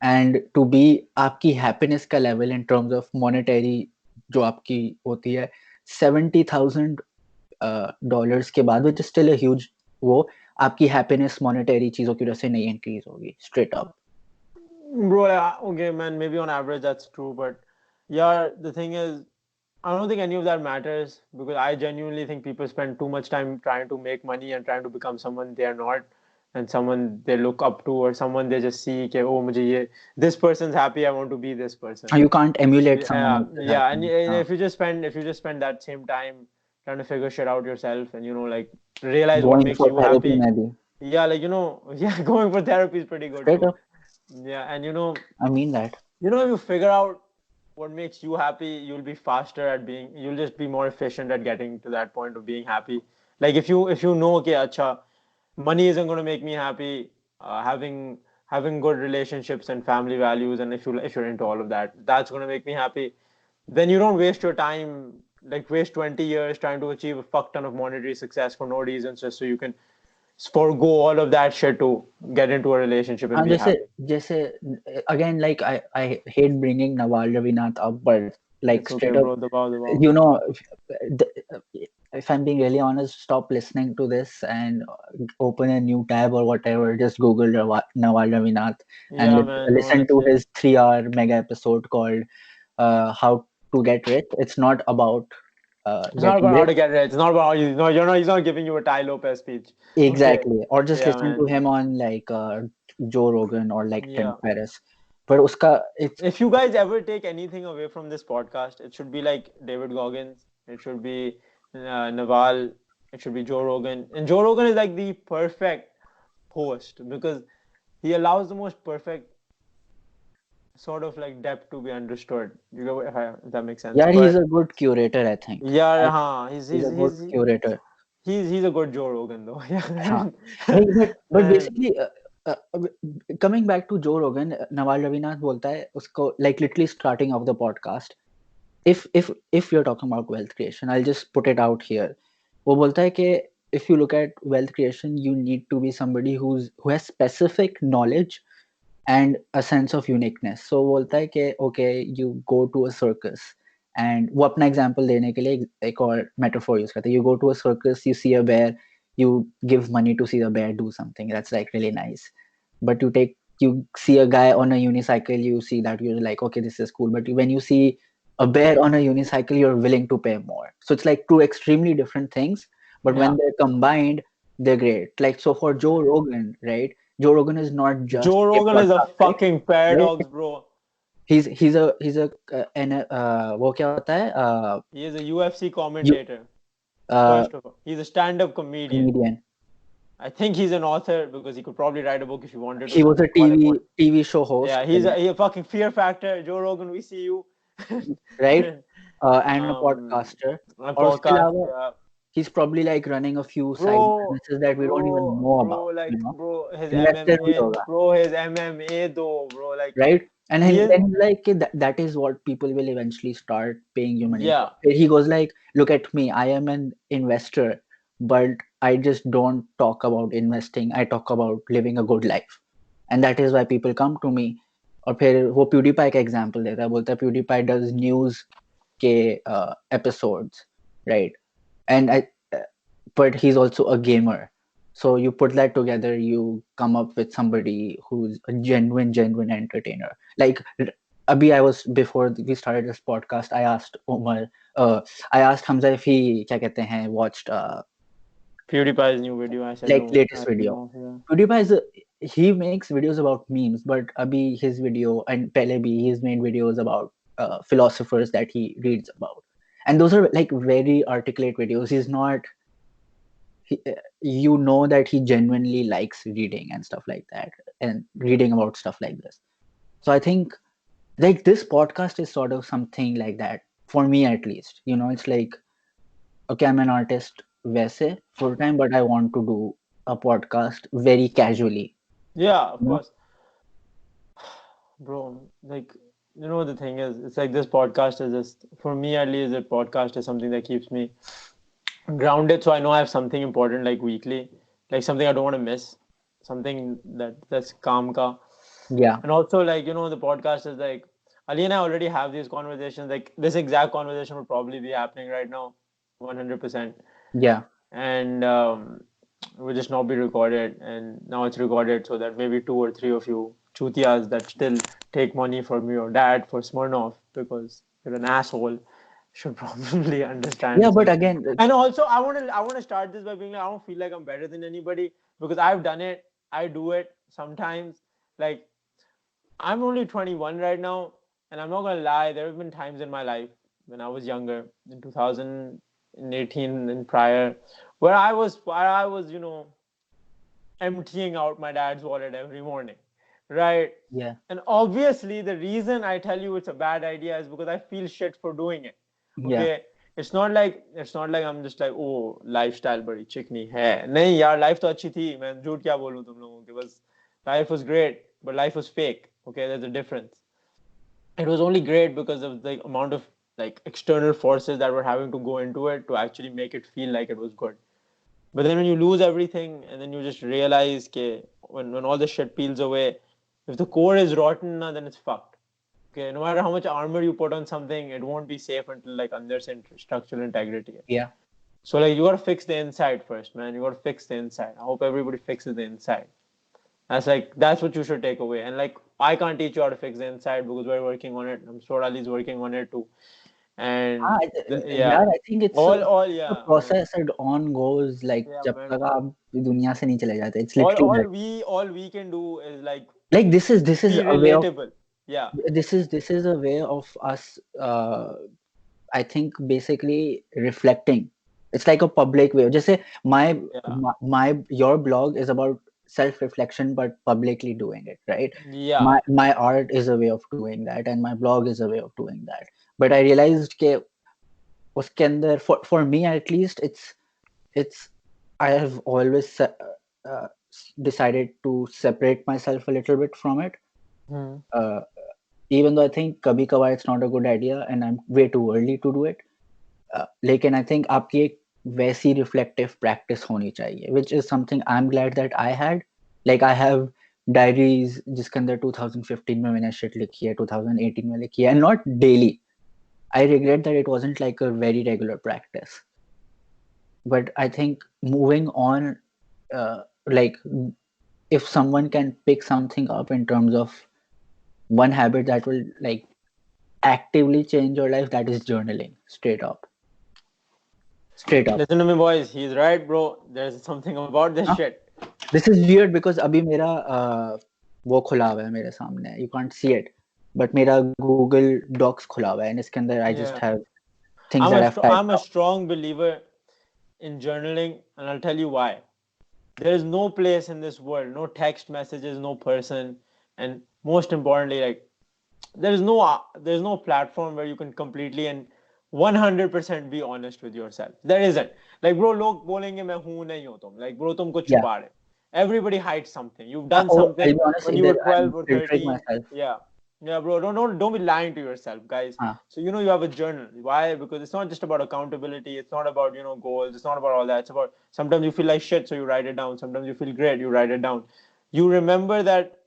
एंड टू बी आपकी हैप्पीनेस का level in terms of monetary जो आपकी होती है 70,000 डॉलर्स के बाद, which is still a huge, वो आपकी हैप्पीनेस मॉनेटरी चीजों की वजह से नहीं इंक्रीज होगी straight up. bro. Okay, man. Maybe on average that's true, but yeah, the thing is, I don't think any of that matters because I genuinely think people spend too much time trying to make money and trying to become someone they are not. and someone they look up to, or someone they just see कि oh मुझे ये this person's happy, I want to be this person. You can't emulate someone Yeah, else's yeah, and happiness. if you just spend that same time trying to figure shit out yourself, and like realize what Going makes for you therapy, happy. maybe. Yeah, like yeah, going for therapy is pretty good Straight too. up, Yeah, and I mean that. if you figure out what makes you happy, you'll just be more efficient at getting to that point of being happy. Like if you know, okay, acha, money isn't going to make me happy. Having good relationships and family values, and if you're into all of that, that's going to make me happy. Then you don't waste your time, like waste 20 years trying to achieve a fuck ton of monetary success for no reasons, just so you can forego all of that shit to get into a relationship and And be happy. जैसे again, like I hate bringing Nawal Ravinat up, but like It's okay, straight up, bro. The you know, if I'm being really honest, stop listening to this and open a new tab or whatever. Just Google Nawal Ravinat and Yeah, man. listen to Honestly, his 3 hour mega episode called "How to Get Rich." It's not about it's not getting about how rich. to get rich. It's not about how you know. You're not. He's not giving you a Ty Lopez speech. Okay. Exactly. Or just Yeah, listen to man. him on like Joe Rogan or like Tim Yeah. Ferriss. But uska it's If you guys ever take anything away from this podcast, it should be like David Goggins. It should be Naval. It should be Joe Rogan. And Joe Rogan is like the perfect host because he allows the most perfect sort of like depth to be understood. You know if that makes sense. yeah, he's But a good curator, I think. yeah, I, huh, he's he's he's a good he's curator. he's a good Joe Rogan though. Huh. Yeah. But And basically coming back to Joe Rogan, Nawal Ravinath बोलता है उसको like literally starting off the podcast. If you're talking about wealth creation, I'll just put it out here. वो बोलता है कि if you look at wealth creation, you need to be somebody who has specific knowledge and a sense of uniqueness. So बोलता है कि okay, you go to a circus, and वो अपना example देने के लिए एक और metaphor use करता है. You go to a circus, you see a bear, you give money to see the bear do something. That's like really nice. But you see a guy on a unicycle, you see that you're like, okay, this is cool. But when you see a bear on a unicycle, you're willing to pay more. So it's like two extremely different things, but yeah, when they're combined, they're great. Like so for Joe Rogan, right? Joe Rogan is not just Joe a Rogan is a podcaster, fucking right? paradox, bro. He's a वो क्या होता है He is a UFC you commentator. uh, First of all, he's a stand-up comedian. comedian. I think he's an author because he could probably write a book if he wanted to. He was That's a about all important. TV show host, Yeah, he's a fucking fear factor. Joe Rogan, we see you. right? And a um, podcaster. a और उसके podcast. अलावा Yeah, he's probably like running a few side bro, businesses that we don't even know about, like, bro, his Investor भी MMA, होगा, though, bro, like, right? And he is, then he's like that is what people will eventually start paying you money for. yeah, He goes like, look at me, I am an investor, but I just don't talk about investing. I talk about living a good life, and that is why people come to me. और फिर वो PewDiePie का example देता है, बोलता है PewDiePie does news के episodes, right? And but he's also a gamer. So you put that together, you come up with somebody who's a genuine entertainer. Like Abhi, I was before we started this podcast, I asked Omar, I asked Hamza if he क्या कहते हैं watched PewDiePie's new video. I said like no, latest actually video. no, yeah. PewDiePie he makes videos about memes, but Abhi his video and Pele bhi he's made videos about philosophers that he reads about, and those are like very articulate videos. He's not you know that he genuinely likes reading and stuff like that and reading about stuff like this. So I think like this podcast is sort of something like that for me, at least. It's like, okay, I'm an artist वैसे full time, but I want to do a podcast very casually, Yeah, of you know course, bro. Like, the thing is, it's like this podcast is just, for me at least, the podcast is something that keeps me grounded. So I know I have something important like weekly, like something I don't want to miss, something that's calm ka. yeah, And also, like, the podcast is like, Ali and I already have these conversations. Like, this exact conversation would probably be happening right now, 100%. yeah, And it would just not be recorded. And now it's recorded so that maybe two or three of you chutias that still take money from your dad for Smirnoff because you're an asshole should probably understand yeah, but something. again And also, I want to start this by being like, I don't feel like I'm better than anybody because I've done it. I do it sometimes. Like, I'm only 21 right now, and I'm not gonna lie. There have been times in my life when I was younger, in 2018 and prior, where I was emptying out my dad's wallet every morning, right? Yeah. And obviously, the reason I tell you it's a bad idea is because I feel shit for doing it. Yeah. Okay, it's not like I'm just like, oh, lifestyle बड़ी चिकनी है. नहीं यार, life तो अच्छी थी. मैं झूठ क्या बोलूं तुम लोगों के बस. Life was great, but life was fake. Okay, there's a difference. It was only great because of the amount of like external forces that were having to go into it to actually make it feel like it was good. But then when you lose everything and then you just realize that when all the shit peels away, if the core is rotten, then it's fucked. Okay, no matter how much armor you put on something, it won't be safe until like under structural integrity. Yeah. So like you gotta fix the inside first, man. You gotta fix the inside. I hope everybody fixes the inside. That's what you should take away. And like I can't teach you how to fix the inside because we're working on it. I'm sure Ali's working on it too. And यार, I think it's all a yeah, man. process and on goes, like Yeah, जब man. तक आप दुनिया से नहीं चले जाते, it's all literally all that. we all we can do is like Like this is be a way of relatable. Yeah. this is a way of us, I think, basically reflecting. It's like a public way. Just say Yeah. your blog is about self-reflection, but publicly doing it, right? Yeah. My art is a way of doing that, and my blog is a way of doing that. But I realized that उसके अंदर, for me at least, it's I have always uh, decided to separate myself a little bit from it. Hmm. Uh, Even though I think कभी कभार it's not a good idea and I'm way too early to do it. लेकिन I think आपकी एक वैसी reflective practice होनी चाहिए, which is something I'm glad that I had. Like I have diaries जिसके अंदर 2015 में मैंने shit लिखी है, 2018 में लिखी है, and not daily. I regret that it wasn't like a very regular practice. But I think moving on, like if someone can pick something up in terms of one habit that will like actively change your life, that is journaling. Straight up. Listen to me, boys. He's right, bro. There's something about this Huh? shit. This is weird because अभी मेरा वो खुला हुआ है मेरे सामने. You can't see it, but मेरा Google Docs खुला हुआ है, and इसके अंदर I just Yeah. have things that I've I'm typed a out. strong believer in journaling, and I'll tell you why. There is no place in this world, no text messages, no person, and most importantly, like there's no platform where you can completely and 100% be honest with yourself. There isn't. Like bro, लोग बोलेंगे मैं हूँ नहीं हो तुम. Like bro, तुम कुछ Yeah. छुपा रहे. Everybody hides something. You've done I'll something be honest, when you either were I'm 12 or filtering 13. myself. Yeah. Yeah, bro, don't be lying to yourself, guys. Huh. So you have a journal. Why? Because it's not just about accountability. It's not about goals. It's not about all that. It's about sometimes you feel like shit, so you write it down. Sometimes you feel great, you write it down. You remember that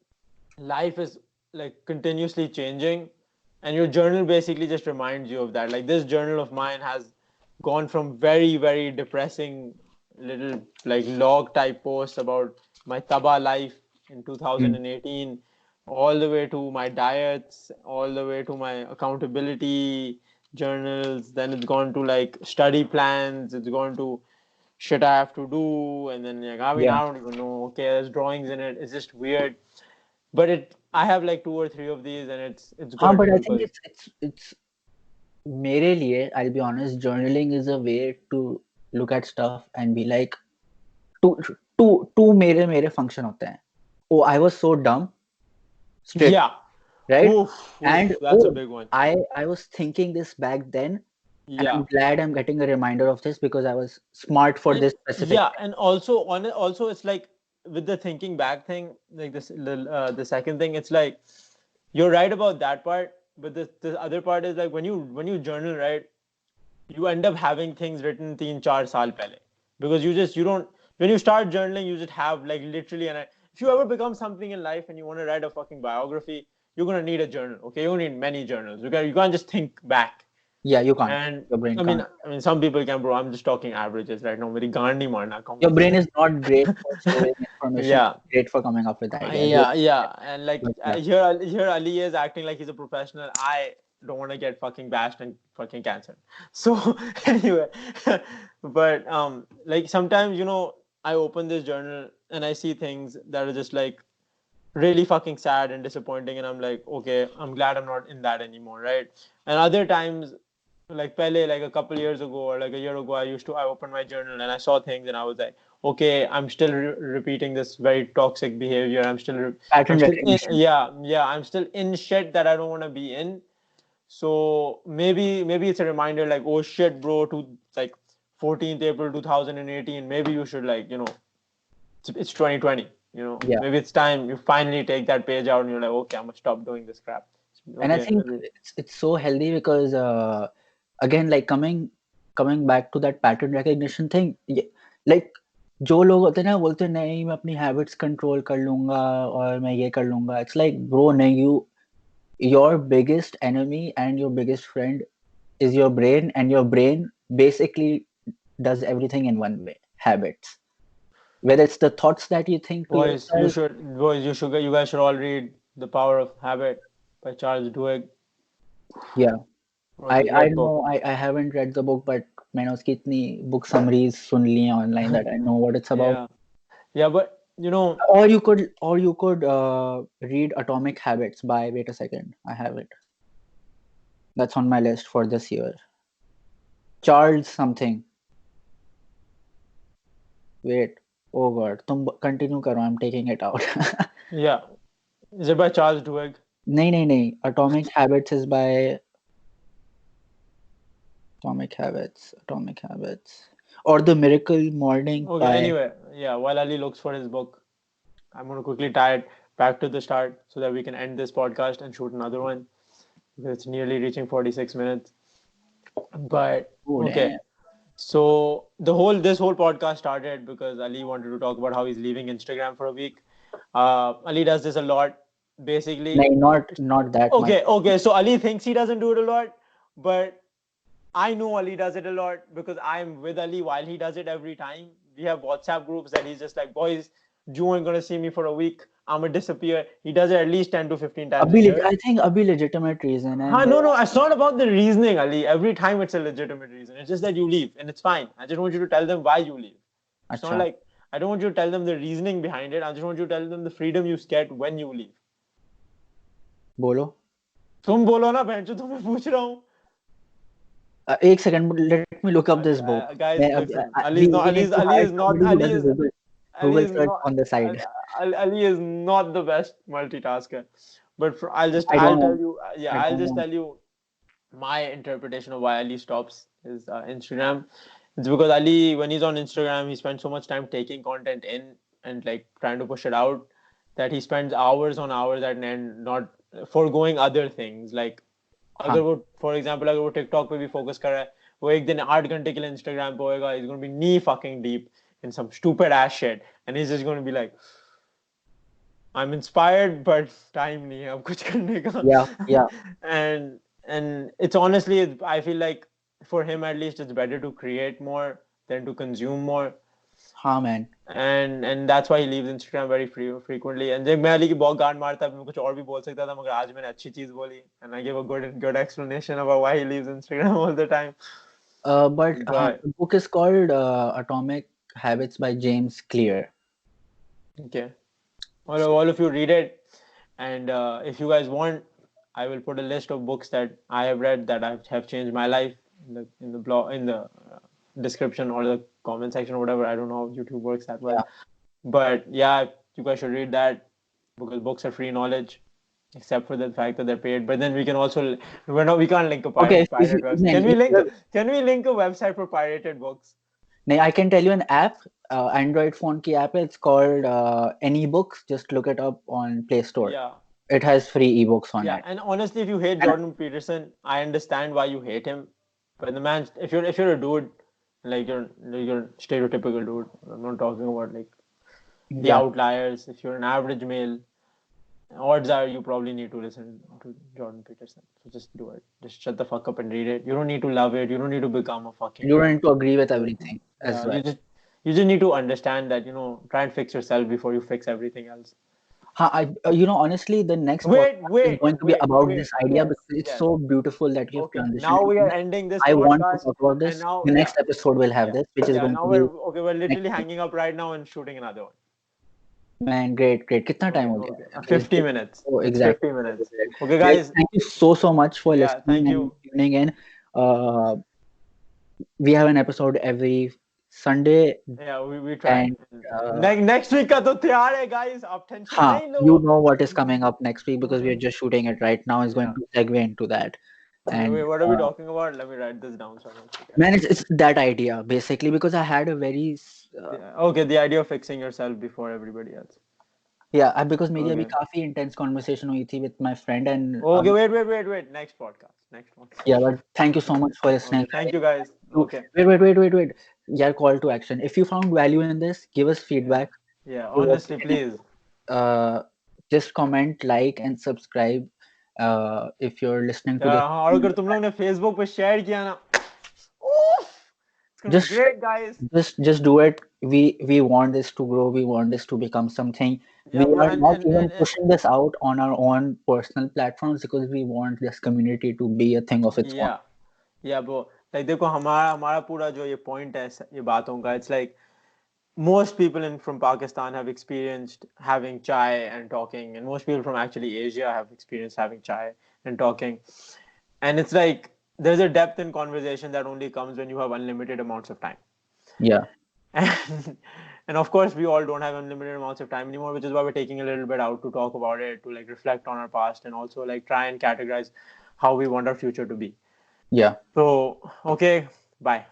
life is like continuously changing, and your journal basically just reminds you of that. Like this journal of mine has gone from very very depressing little like log type posts about my taba life in Mm. 2018 all the way to my diets, all the way to my accountability journals. Then it's gone to like study plans, it's gone to shit I have to do, and then like I mean Yeah. I don't even know. Okay, there's drawings in it. It's just weird, but I have like two or three of these, and it's हाँ, good but I think because it's मेरे लिए, I'll be honest, journaling is a way to look at stuff and be like, two two मेरे function होते हैं. Oh, I was so dumb, straight, yeah, right? oof, And that's a big one. I was thinking this back then, and I'm Yeah. glad I'm getting a reminder of this because I was smart for And this specific thing. and also it's like with the thinking back thing, like the second thing, it's like you're right about that part, but the other part is like when you journal, right, you end up having things written 3-4 saal pehle, because you don't, when you start journaling you just have like literally, and if you ever become something in life and you want to write a fucking biography, you're gonna need a journal. Okay, you need many journals. You can't just think back. Yeah, you can't. And Your brain I mean, can't. some people can, bro. I'm just talking averages right now. मेरी गांड नहीं मारना Your कहूँगा brain तुझे. is not great for storing information. Yeah, It's great for coming up with ideas. yeah, and like But yeah. here Ali is acting like he's a professional. I don't want to get fucking bashed and fucking canceled. So anyway, but like sometimes I open this journal and I see things that are just like really fucking sad and disappointing, and I'm like, okay, I'm glad I'm not in that anymore, right? And other times, like Pele, like a couple years ago or like a year ago, I opened my journal and I saw things and I was like, okay, I'm still repeating this very toxic behavior. I'm Pattern still in, recognition. yeah, I'm still in shit that I don't want to be in. So maybe it's a reminder, like, oh shit, bro, to like 14th April 2018, maybe you should, like, it's 2020, Yeah. maybe it's time you finally take that page out and you're like, okay, I'm gonna stop doing this crap. And I Okay, think maybe. it's so healthy because again, like coming back to that pattern recognition thing, like जो लोग होते हैं ना बोलते हैं नहीं मैं अपनी हैबिट्स कंट्रोल कर लूंगा और मैं ये कर लूंगा. It's like bro, नहीं, your biggest enemy and your biggest friend is your brain, and your brain basically does everything in one way: habits. Whether it's the thoughts that you think to yourself. You guys should all read The Power of Habit by Charles Duhigg. Yeah, It's a I great book. know I haven't read the book, but मैंने उसकी इतनी book summaries सुन ली हैं online that I know what it's about. Yeah, yeah, but Or you could read Atomic Habits by, wait a second, I have it. That's on my list for this year. Charles something. Wait. Oh God. तुम continue करो. I'm taking it out. yeah, is it by Charles Duhigg? नहीं. Atomic Habits is by Atomic Habits. Or The Miracle Morning Okay, by. anyway, yeah, while Ali looks for his book, I'm going to quickly tie it back to the start so that we can end this podcast and shoot another one, because it's nearly reaching 46 minutes. But Oh okay, damn. so this whole podcast started because Ali wanted to talk about how he's leaving Instagram for a week. Ali does this a lot, basically. नहीं, not that much. Okay. So Ali thinks he doesn't do it a lot, but I know Ali does it a lot because I'm with Ali while he does it every time. We have WhatsApp groups that he's just like, boys, you ain't gonna see me for a week. I'm gonna disappear. He does it at least 10 to 15 times a year. I think अभी legitimate reason है Huh, मेरा. no, it's not about the reasoning, Ali. Every time it's a legitimate reason. It's just that you leave and it's fine. I just want you to tell them why you leave. It's not अच्छा. like I don't want you to tell them the reasoning behind it. I just want you to tell them the freedom you get when you leave. बोलो. तुम बोलो ना बहन चो, तुम्हें पूछ रहा हूँ. एक second, let me look up this book. Guys, मैं listen. we need to hire somebody who does Google search on the side. Ali is not the best multitasker. But I I'll don't tell know. you, I I'll don't just know. tell you my interpretation of why Ali stops his Instagram. It's because Ali, when he's on Instagram, he spends so much time taking content in and like trying to push it out, that he spends hours on hours at an end not foregoing other things. Like, हाँ. अगर वो for example अगर वो TikTok पे भी focus कर रहा है, वो एक दिन 8 घंटे के लिए इंस्टाग्राम पे होएगा, is gonna be knee fucking deep in some stupid ass shit and is just gonna be like, I am inspired but time नहीं है अब कुछ करने का. Yeah. And it's honestly, I feel like for him at least it's better to create more than to consume more. हाँ man. And that's why he leaves Instagram very frequently. And जब मैं अली की बहुत गांड मारता मैं कुछ और भी बोल सकता था, मगर आज मैंने अच्छी चीज बोली and I gave a good explanation about why he leaves Instagram all the time. But But the book is called Atomic Habits by James Clear. okay, all of you read it, and if you guys want, I will put a list of books that I have read that have changed my life in the blog, in the description or the comment section or whatever. I don't know how YouTube works that well. Yeah. But yeah, you guys should read that because books are free knowledge, except for the fact that they're paid. But then we can also we can't link a Okay. pirate website. Man, Can we link a website for pirated books? I can tell you an app, Android phone ki app. It's called Any Books. Just look it up on Play Store. Yeah. It has free ebooks on Yeah, it. and honestly, if you hate Jordan Peterson, I understand why you hate him. But the man, if you're a dude, like you're stereotypical dude. I'm not talking about like the Yeah. outliers. If you're an average male, odds are you probably need to listen to Jordan Peterson. So just do it. Just shut the fuck up and read it. You don't need to love it. You don't need to become a fucking. You don't need to agree with everything as Yeah, well. you just need to understand that, try and fix yourself before you fix everything else. Honestly, the next podcast is going to be about this Wait. idea Yes, because it's yes. so beautiful that you have Okay. transitioned Now we into are it. ending this I want to podcast, talk about and this. now, The yeah, next episode will have yeah, this, which is yeah. going Now to be we're next literally week. hanging up right now and shooting another one. Man, great, great. कितना time Okay, हो okay. गया? 50 minutes. Oh, It's exactly. 50 minutes. Okay, Guys, guys. thank you so much for Yeah, listening thank and you. tuning in. Uh, we have an episode every Sunday, Yeah, we try. and uh, Next week का तो तैयार है, guys. आप tension नहीं लो. you know what is coming up next week because we are just shooting it right now. Is going Yeah. to segue into that, Okay, and wait. What are we talking about? Let me write this down so I don't forget. man, it's that idea basically because I had a very Okay, the idea of fixing yourself before everybody else. because मेरी अभी Okay. काफी intense conversation हुई थी with my friend and Okay, wait. Next podcast. Next podcast. yeah, but thank you so much for listening, Okay, thank guys. you guys. Okay. Wait. Yeah, call to action. If you found value in this, give us Yeah. feedback. Yeah, Give us honestly, please. uh, just comment, like, and subscribe. If you're listening to this, हाँ, और अगर तुम लोग ने Facebook पे share किया ना, oof, it's gonna be just great, guys. just do it. We want this to grow. We want this to become something. Yeah, We bro, are not even and pushing this out on our own personal platforms because we want this community to be a thing of its own. yeah, bro. Like देखो हमारा पूरा जो ये point है ये बातों का, it's like most people from Pakistan have experienced having chai and talking, and most people from actually Asia have experienced having chai and talking. And it's like there's a depth in conversation that only comes when you have unlimited amounts of time. Yeah. And, and of course, we all don't have unlimited amounts of time anymore, which is why we're taking a little bit out to talk about it, to like reflect on our past, and also like try and categorize how we want our future to be. Yeah. So, okay, bye.